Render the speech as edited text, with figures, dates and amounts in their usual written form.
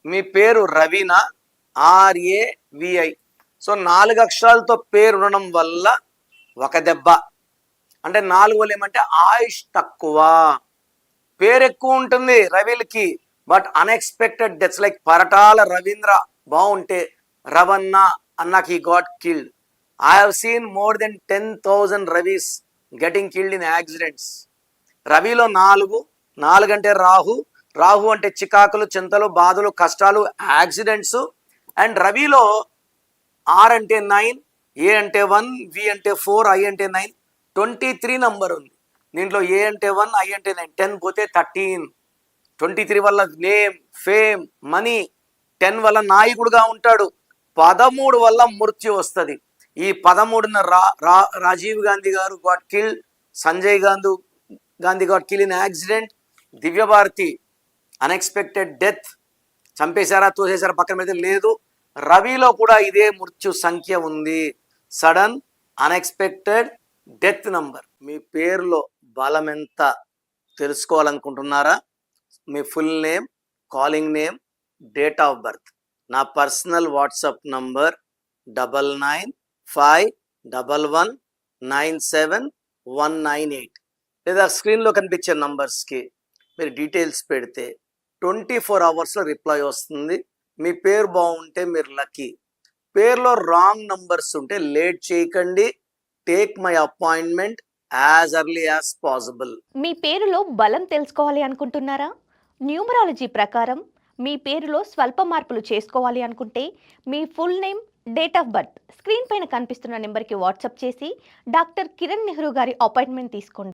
మీ పేరు Raveena, RAVI. So 4 అక్షరాలతో పేరు ఉండడం వల్ల ఒక దెబ్బ. అంటే 4 వల్ల ఏమంటే ఆయుష్ తక్కువ, పేరు ఎక్కువ ఉంటుంది రవిలకి, but unexpected deaths. Like Paritala Ravindra బాగుంటే రవన్న అన్నకి got killed. I have seen more than 10,000 Ravis getting killed in accidents. రవిలో 4 అంటే రాహు అంటే చికాకులు, చింతలు, బాధలు, కష్టాలు, యాక్సిడెంట్స్. అండ్ రవిలో R అంటే 9, A అంటే 1, V అంటే 4, I అంటే 9, 23 నంబర్ ఉంది. దీంట్లో A అంటే 1, I అంటే 9, 10 పోతే 13. 23 వల్ల నేమ్, ఫేమ్, మనీ. 10 వల్ల నాయకుడుగా ఉంటాడు. 13 వల్ల మృత్యు వస్తుంది. ఈ 13న రాజీవ్ గాంధీ గారు got killed, Sanjay Gandhi got kill in accident, Divya Bharati unexpected death. చంపేశారా, తోసేశారా పక్కన పెడితే లేదు. రవిలో కూడా ఇదే మృత్యు సంఖ్య ఉంది, సడన్ అన్ఎక్స్పెక్టెడ్ డెత్ నంబర్. మీ పేరులో బలం ఎంత తెలుసుకోవాలనుకుంటున్నారా? మీ full name, calling name, date of birth. నా పర్సనల్ వాట్సాప్ నంబర్ 9951197198, లేదా స్క్రీన్లో కనిపించే నంబర్స్కి మీరు డీటెయిల్స్ పెడితే 24 అవర్స్లో రిప్లై వస్తుంది. మీ పేరు బాగుంటే మీరు లక్కీ. పేరులో రాంగ్ నంబర్స్ ఉంటే లేట్ చేయకండి. Take my appointment as early as possible. మీ పేరులో బలం తెలుసుకోవాలి అనుకుంటున్నారా? న్యూమరాలజీ ప్రకారం మీ పేరులో స్వల్ప మార్పులు చేసుకోవాలి అనుకుంటే మీ full name, date of birth screen పైన కనిపిస్తున్న నెంబర్కి వాట్సాప్ చేసి డాక్టర్ కిరణ్ నెహ్రూ గారి అపాయింట్మెంట్ తీసుకోండి.